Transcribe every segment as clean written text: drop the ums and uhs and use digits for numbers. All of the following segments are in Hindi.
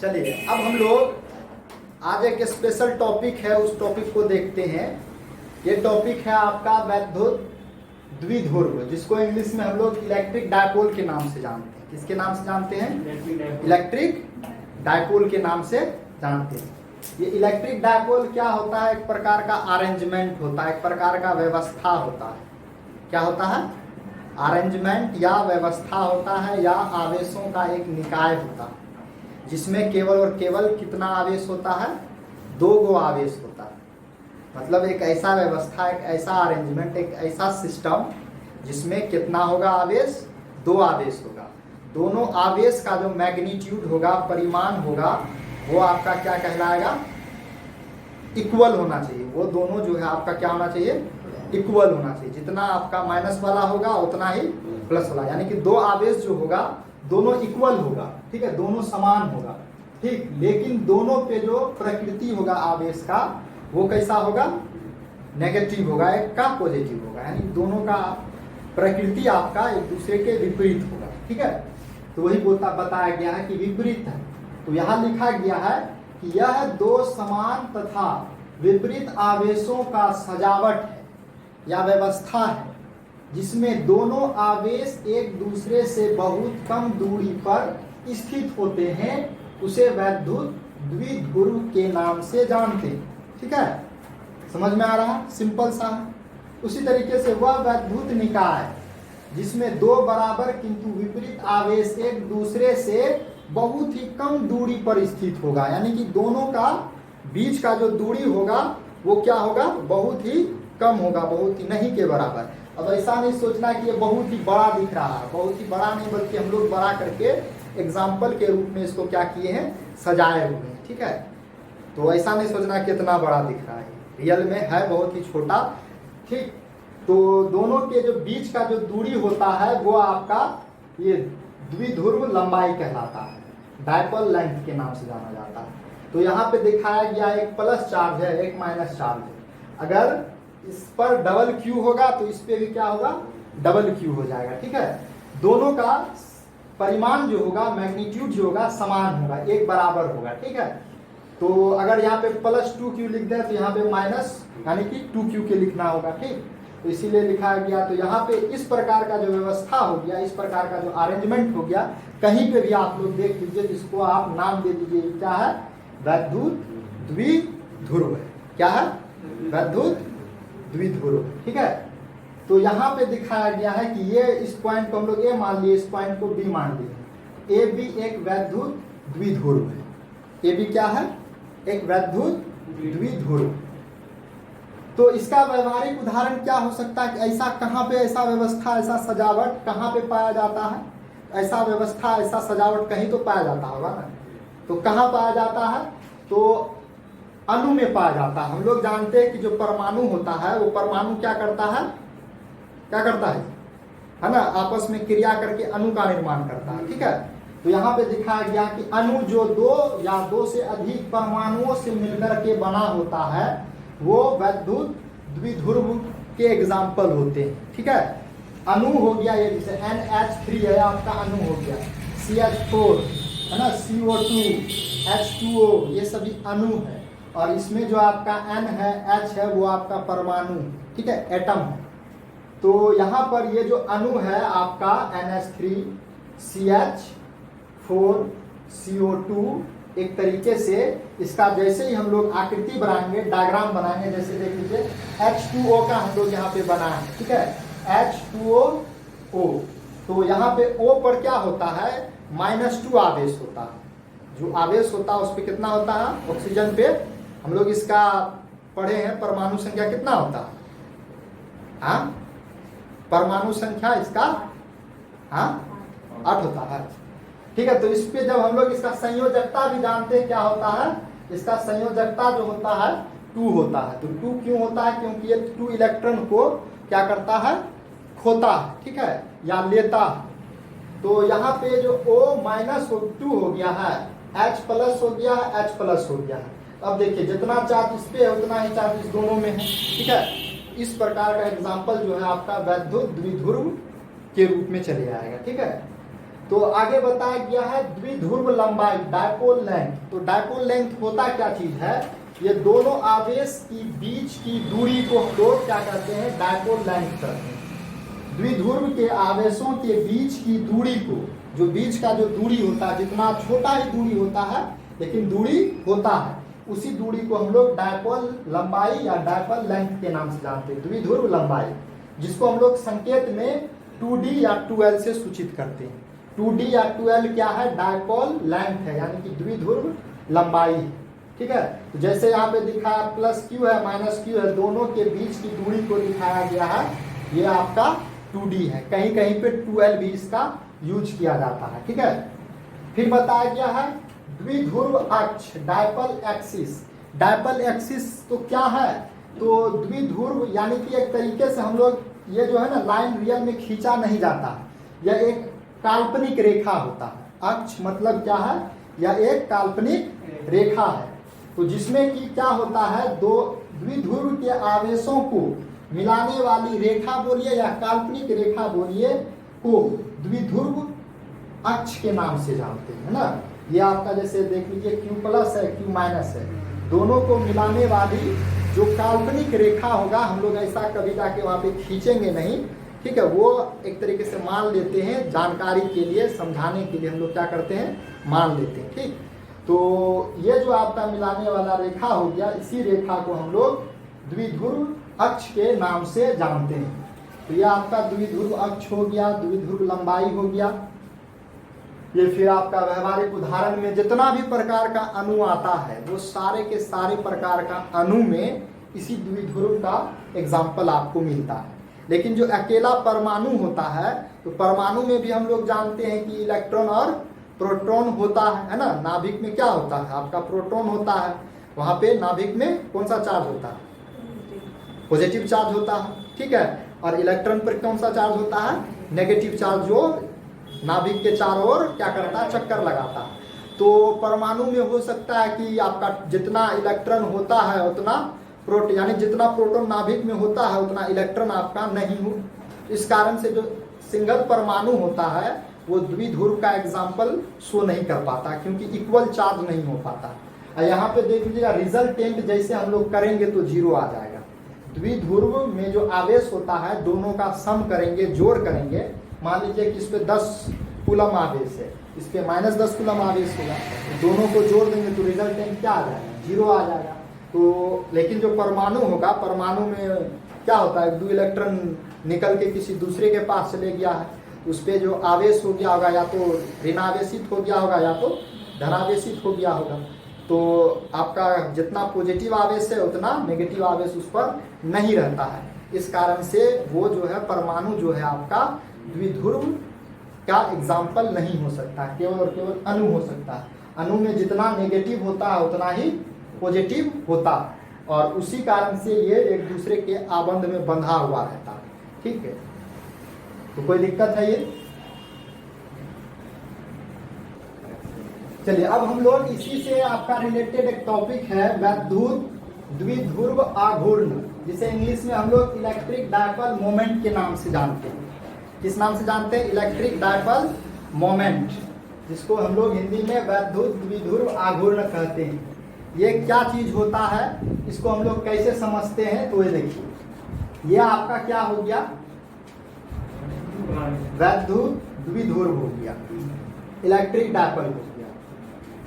चलिए अब हम लोग आज एक स्पेशल टॉपिक है, उस टॉपिक को देखते हैं। ये टॉपिक है आपका वैद्युत द्विध्रुव, जिसको इंग्लिश में हम लोग इलेक्ट्रिक डायपोल के नाम से जानते हैं। किसके नाम से जानते हैं? इलेक्ट्रिक डायपोल के नाम से जानते हैं। ये इलेक्ट्रिक डायपोल क्या होता है? एक प्रकार का अरेंजमेंट होता है, एक प्रकार का व्यवस्था होता है। क्या होता है? अरेंजमेंट या व्यवस्था होता है, या आवेशों का एक निकाय होता है, जिसमें केवल और केवल कितना आवेश होता है? 2 गो आवेश होता है। मतलब एक ऐसा व्यवस्था, एक ऐसा अरेंजमेंट, एक ऐसा सिस्टम जिसमें कितना होगा आवेश? 2 आवेश होगा। दोनों आवेश का जो मैग्नीट्यूड होगा, परिमाण होगा, वो आपका क्या कहलाएगा? इक्वल होना चाहिए। वो दोनों जो है आपका क्या होना चाहिए? इक्वल होना चाहिए। जितना आपका माइनस वाला होगा उतना ही प्लस वाला, यानी कि 2 आवेश जो होगा दोनों इक्वल होगा, ठीक है, दोनों समान होगा, ठीक। लेकिन दोनों पे जो प्रकृति होगा आवेश का, वो कैसा होगा? नेगेटिव होगा, एक का पॉजिटिव होगा, यानी दोनों का प्रकृति आपका एक दूसरे के विपरीत होगा, ठीक है। तो वही बताया गया है कि विपरीत है। तो यहाँ लिखा गया है कि यह 2 समान तथा विपरीत आवेशों का सजावट है या व्यवस्था है, जिसमें दोनों आवेश एक दूसरे से बहुत कम दूरी पर स्थित होते हैं, उसे वैद्युत द्विध्रुव के नाम से जानते हैं, ठीक है। समझ में आ रहा है? सिंपल सा है। उसी तरीके से वह वैद्युत निकाय जिसमें 2 बराबर किंतु विपरीत आवेश एक दूसरे से बहुत ही कम दूरी पर स्थित होगा, यानी कि दोनों का बीच का जो दूरी होगा वो क्या होगा? बहुत ही कम होगा, बहुत ही नहीं के बराबर। अब ऐसा नहीं सोचना कि ये बहुत ही बड़ा दिख रहा है, बहुत ही बड़ा नहीं, बल्कि हम लोग बड़ा करके एग्जाम्पल के रूप में इसको क्या किए हैं? सजाए हुए हैं, ठीक है। तो ऐसा नहीं सोचना कितना बड़ा दिख रहा है, रियल में है बहुत ही छोटा, ठीक। तो दोनों के जो बीच का जो दूरी होता है वो आपका ये द्विध्रुव लंबाई कहलाता है, डायपोल लेंथ के नाम से जाना जाता है। तो यहाँ पे दिखाया गया एक प्लस चार्ज है, एक माइनस चार्ज है। अगर इस पर डबल क्यू होगा तो इस पे भी क्या होगा? डबल क्यू हो जाएगा, ठीक है। दोनों का परिमाण जो होगा, मैग्नीट्यूड जो होगा, समान होगा, एक बराबर होगा, ठीक है। तो अगर यहाँ पे +2q लिख दें तो यहाँ पे माइनस यानी कि 2q के लिखना होगा, ठीक। तो इसीलिए लिखा गया। तो यहाँ पे इस प्रकार का जो व्यवस्था हो गया, इस प्रकार का जो अरेंजमेंट हो गया, कहीं पे भी आप लोग देख लीजिए, इसको आप नाम दे दीजिए, क्या है? वैद्युत द्विध्रुव है। क्या है? वैद्युत द्विध्रुव, ठीक है। तो यहाँ पे दिखाया गया है कि ये इस पॉइंट को हम लोग ए मान लिए, इस पॉइंट को बी मान लिए। ए बी एक वैद्युत द्विध्रुव है। ए बी क्या है? एक वैद्युत द्विध्रुव। तो इसका व्यवहारिक उदाहरण क्या हो सकता है कि ऐसा कहाँ पे, ऐसा व्यवस्था, ऐसा सजावट कहाँ पे पाया जाता है? ऐसा व्यवस्था, ऐसा सजावट कहीं तो पाया जाता होगा ना। तो कहाँ पाया जाता है? तो अणु में पाया जाता है। हम लोग जानते हैं कि जो परमाणु होता है, वो परमाणु क्या करता है? क्या करता है ना? आपस में क्रिया करके अणु का निर्माण करता है, ठीक है। तो यहाँ पे दिखाया गया कि अणु जो 2 या 2 से अधिक परमाणुओं से मिलकर के बना होता है, वो वैद्युत द्विध्रुव के एग्जाम्पल होते हैं, ठीक है। अणु हो गया ये, जैसे NH3 है आपका अणु हो गया, CH4 है ना, CO2, H2O, ये सभी अणु है। और इसमें जो आपका N है, H है, वो आपका परमाणु, ठीक है, एटम है। तो यहाँ पर ये जो अणु है आपका NH3, CH4, CO2, एक तरीके से इसका जैसे ही हम लोग आकृति बनाएंगे, डायग्राम बनाएंगे, जैसे देख लीजिए H2O का हम लोग यहाँ पे बनाए, ठीक है, H2O। तो यहाँ पे O पर क्या होता है? -2 आवेश होता है। जो आवेश होता है उस पर कितना होता है? ऑक्सीजन पे हम लोग इसका पढ़े हैं, परमाणु संख्या कितना होता है? हाँ, परमाणु संख्या इसका 8 होता है, ठीक है। तो इस पे जब हम लोग इसका संयोजकता भी जानते हैं, क्या होता है? इसका संयोजकता जो होता है 2 होता है। तो 2 क्यों होता है? क्योंकि ये 2 इलेक्ट्रॉन को क्या करता है? खोता है, ठीक है, या लेता है। तो यहाँ पे जो O-2 हो गया है, H प्लस हो गया है, H प्लस हो गया है। अब देखिए जितना चार्ज इस पे है उतना ही चार्ज इस दोनों में है, ठीक है। इस प्रकार का एग्जाम्पल जो है आपका वैद्युत द्विध्रुव के रूप में चले आएगा, ठीक है। तो आगे बताया गया है द्विध्रुव लंबाई, डायपोल लेंथ। तो डायपोल लेंथ होता क्या चीज है, ये दोनों आवेश की बीच की दूरी को हम लोग क्या कहते हैं, डायपोल लेंथ कहते हैं। द्विध्रुव के आवेशों के बीच की दूरी को, जो बीच का जो दूरी होता है, जितना छोटा ही दूरी होता है लेकिन दूरी होता है, उसी दूरी को हम लोग डायपोल लंबाई या डायपोल लेंथ के नाम से जानते हैं, द्विध्रुव लंबाई, जिसको हम लोग संकेत में 2D या 2L से सूचित करते हैं। 2D या 2L क्या है, डायपोल लेंथ है, यानी कि द्विध्रुव लंबाई। ठीक है, तो जैसे यहाँ पे दिखाया +Q है -Q है, दोनों के बीच की दूरी को दिखाया गया है, ये आपका 2D है। कहीं कहीं पे 2L भी इसका यूज किया जाता है। ठीक है, फिर बताया गया है द्विध्रुव अक्ष, डायपोल एक्सिस। डायपोल एक्सिस तो क्या है, तो द्विध्रुव यानी कि एक तरीके से हम लोग ये जो है ना लाइन रियल में खींचा नहीं जाता है, यह एक काल्पनिक रेखा होता है। अक्ष मतलब क्या है, यह एक काल्पनिक रेखा है, तो जिसमें कि क्या होता है, दो द्विध्रुव के आवेशों को मिलाने वाली रेखा बोलिए या काल्पनिक रेखा बोलिए को द्विध्रुव अक्ष के नाम से जानते हैं ना। ये आपका जैसे देख लीजिए Q+ है, Q- है, दोनों को मिलाने वाली जो काल्पनिक रेखा होगा, हम लोग ऐसा कभी जाके वहां पे खींचेंगे नहीं। ठीक है, वो एक तरीके से मान लेते हैं, जानकारी के लिए, समझाने के लिए हम लोग क्या करते हैं, मान लेते हैं। ठीक, तो ये जो आपका मिलाने वाला रेखा हो गया, इसी रेखा को हम लोग द्विध्रुव अक्ष के नाम से जानते हैं। तो ये आपका द्विध्रुव अक्ष हो गया, द्विध्रुव लंबाई हो गया। ये फिर आपका व्यवहारिक उदाहरण में जितना भी प्रकार का अणु आता है, वो सारे के सारे प्रकार का अणु में इसी द्विध्रुव का एग्जाम्पल आपको मिलता है। लेकिन जो अकेला परमाणु होता है, तो परमाणु में भी हम लोग जानते हैं कि इलेक्ट्रॉन और प्रोटॉन होता है ना। नाभिक में क्या होता है, आपका प्रोटॉन होता है, वहां पे नाभिक में कौन सा चार्ज होता है, पॉजिटिव चार्ज होता है। ठीक है, और इलेक्ट्रॉन पर कौन सा चार्ज होता है, नेगेटिव चार्ज, जो नाभिक के चारों ओर क्या करता है, चक्कर लगाता है। तो परमाणु में हो सकता है कि आपका जितना इलेक्ट्रॉन होता है उतना प्रोटॉन, यानी जितना प्रोटॉन नाभिक में होता है उतना इलेक्ट्रॉन आपका नहीं हो। इस कारण से जो सिंगल परमाणु होता है वो द्विध्रुव का एग्जाम्पल शो नहीं कर पाता, क्योंकि इक्वल चार्ज नहीं हो पाता। यहाँ पे देख लीजिएगा रिजल्टेंट जैसे हम लोग करेंगे तो 0 आ जाएगा। द्विध्रुव में जो आवेश होता है, दोनों का सम करेंगे, जोड़ करेंगे। मान लीजिए कि इस पे 10 कूलम आवेश है, इस पे -10 कूलम आवेश होगा, दोनों को जोड़ देंगे तो रिजल्टेंट क्या आ जाएगा, 0 आ जाएगा। तो लेकिन जो परमाणु होगा, परमाणु में क्या होता है, 2 इलेक्ट्रॉन निकल के किसी दूसरे के पास चले गया है, उस पर जो आवेश हो गया होगा या तो ऋणावेशित हो गया होगा या तो धनावेशित हो गया होगा। तो आपका जितना पॉजिटिव आवेश है उतना नेगेटिव आवेश उस पर नहीं रहता है। इस कारण से वो जो है परमाणु जो है आपका द्विध्रुव का एग्जाम्पल नहीं हो सकता, केवल और केवल अणु हो सकता है। अणु में जितना नेगेटिव होता है उतना ही पॉजिटिव होता है, और उसी कारण से ये एक दूसरे के आबंध में बंधा हुआ रहता है। ठीक है, तो कोई दिक्कत है ये? चलिए अब हम लोग इसी से आपका रिलेटेड एक टॉपिक है वैद्युत द्विध्रुव आघूर्ण, जिसे इंग्लिश में हम लोग इलेक्ट्रिक डायपोल मोमेंट के नाम से जानते हैं। किस नाम से जानते हैं? इलेक्ट्रिक डायपोल मोमेंट, जिसको हम लोग हिंदी में वैद्युत द्विध्रुव आघूर्ण कहते हैं। ये क्या चीज होता है, इसको हम लोग कैसे समझते हैं, तो ये देखिए, ये आपका क्या हो गया, वैद्युत द्विध्रुव हो गया, इलेक्ट्रिक डायपोल हो गया।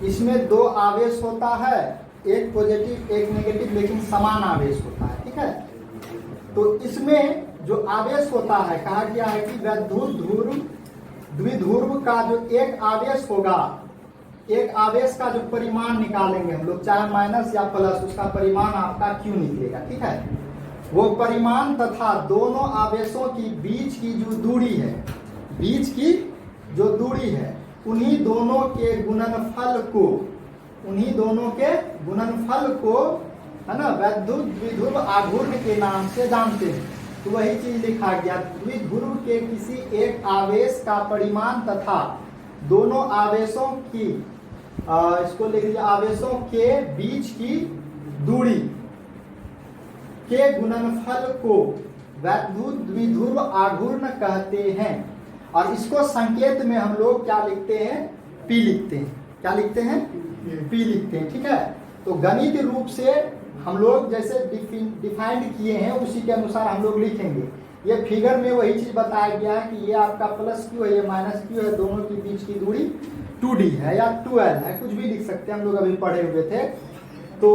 इसमें 2 आवेश होता है, एक पॉजिटिव एक नेगेटिव, लेकिन समान आवेश होता है। ठीक है, तो इसमें जो आवेश होता है, कहा गया है कि वैद्युत द्विध्रुव का जो एक आवेश होगा, एक आवेश का जो परिमाण निकालेंगे हम लोग, चाहे माइनस या प्लस, उसका परिमाण आपका Q निकलेगा। ठीक है, वो परिमाण तथा दोनों आवेशों की बीच की जो दूरी है, बीच की जो दूरी है, उन्हीं दोनों के गुणनफल को है ना वैद्युत द्विध्रुव आघूर्ण के नाम से जानते हैं। तो वही चीज लिखा गया, द्विध्रुव के किसी एक आवेश का परिमाण तथा दोनों आवेशों की इसको लिख लीजिए, आवेशों के बीच की दूरी के गुणनफल को वैद्युत द्विध्रुव आघूर्ण कहते हैं। और इसको संकेत में हम लोग क्या लिखते हैं, पी लिखते हैं। क्या लिखते हैं, पी लिखते हैं, ठीक है। तो गणित रूप से हम लोग जैसे डिफाइंड किए हैं उसी के अनुसार हम लोग लिखेंगे। ये फिगर में वही चीज बताया गया है कि ये आपका प्लस क्यू है, ये माइनस क्यू है, दोनों के बीच की दूरी 2d है या 2l है, कुछ भी लिख सकते हैं, हम लोग अभी पढ़े हुए थे। तो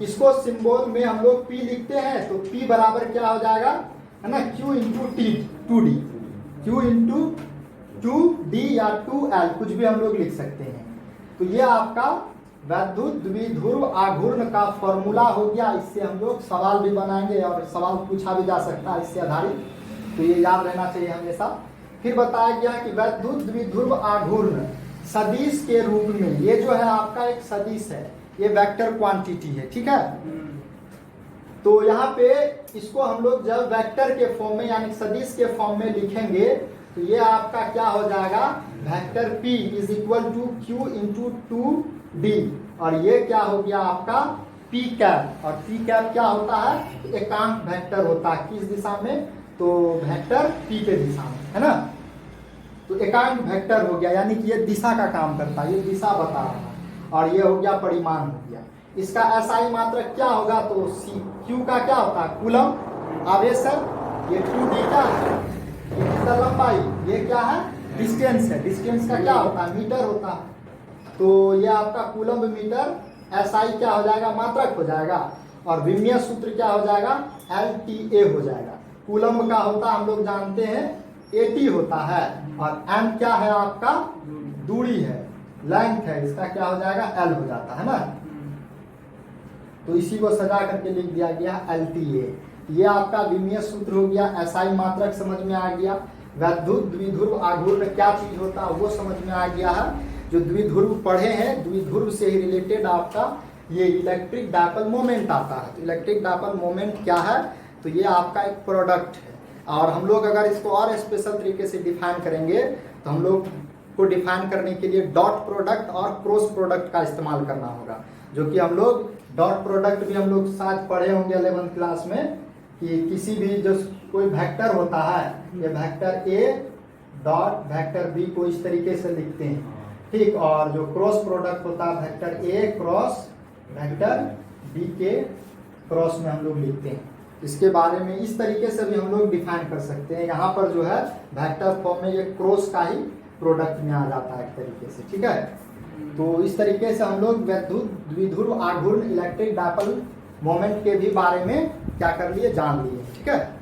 इसको सिंबल में हम लोग p लिखते हैं, तो p बराबर क्या हो जाएगा, है ना, q into T 2d, q into 2d या 2l, कुछ भी हम लोग लिख सकते हैं। तो ये आपका वैद्युत द्विध्रुव आघूर्ण का फॉर्मूला हो गया। इससे हम लोग सवाल भी बनाएंगे और सवाल पूछा भी जा सकता है इससे आधारित, तो ये याद रहना चाहिए हमेशा। फिर बताया गया कि वैद्युत द्विध्रुव आघूर्ण सदिश के रूप में, ये जो है आपका एक सदिश है, ये वेक्टर क्वांटिटी है, ठीक है। तो यहाँ पे इसको हम लोग जब वेक्टर के फॉर्म में यानी सदिश के फॉर्म में लिखेंगे तो ये आपका क्या हो जाएगा, vector p is equal to q into 2d, और ये क्या हो गया आपका p कैप। और p कैप क्या होता है, एकांक वेक्टर होता है, किस दिशा में, तो वेक्टर p के दिशा में, है ना। तो एकांक वेक्टर हो गया, यानी कि ये दिशा का काम करता है, ये दिशा बता रहा है, और ये हो गया परिमाण हो गया। इसका SI मात्रक क्या होगा, तो q का क्या होता है, कूलम आवेश है, ये 2d का लंबाई, ये क्या है, डिस्टेंस है, डिस्टेंस का क्या होता है, मीटर होता है। तो ये आपका कूलम मीटर, SI क्या हो जाएगा, मात्रक हो जाएगा, और विमीय सूत्र क्या हो जाएगा, LTA हो जाएगा। कूलम का होता हम लोग जानते हैं AT होता है, और M क्या है आपका, दूरी है, लेंथ है, इसका क्या हो जाएगा, L हो जाता है ना। तो इसी को सजा करके लिख दिया गया LTA। ये आपका विमीय सूत्र हो गया, SI मात्रक समझ में आ गया, वैद्युत द्विध्रुव आघूर्ण क्या चीज होता है वो समझ में आ गया है। जो द्विध्रुव पढ़े हैं, द्विध्रुव से ही रिलेटेड आपका ये इलेक्ट्रिक डायपोल मोमेंट आता है। तो इलेक्ट्रिक डायपोल मोमेंट क्या है, तो ये आपका एक प्रोडक्ट है, और हम लोग अगर इसको और स्पेशल तरीके से डिफाइन करेंगे तो हम लोग को डिफाइन करने के लिए डॉट प्रोडक्ट और क्रॉस प्रोडक्ट का इस्तेमाल करना होगा, जो कि हम लोग डॉट प्रोडक्ट भी हम लोग शायद पढ़े होंगे 11th क्लास में, कि किसी भी जो कोई वेक्टर होता है, ये vector A dot vector B को इस तरीके से लिखते हैं, ठीक। और जो क्रॉस प्रोडक्ट होता है vector A cross vector B के क्रॉस में हम लोग लिखते हैं। इसके बारे में इस तरीके से भी हम लोग डिफाइन कर सकते हैं। यहाँ पर जो है वेक्टर फॉर्म में ये क्रॉस का ही प्रोडक्ट में आ जाता है एक तरीके से, ठीक है। तो इस तरीके से हम लोग वैद्युत द्विध्रुव आघूर्ण इलेक्ट्रिक डायपोल मोमेंट के भी बारे में क्या कर लिए, जान लिए, ठीक है।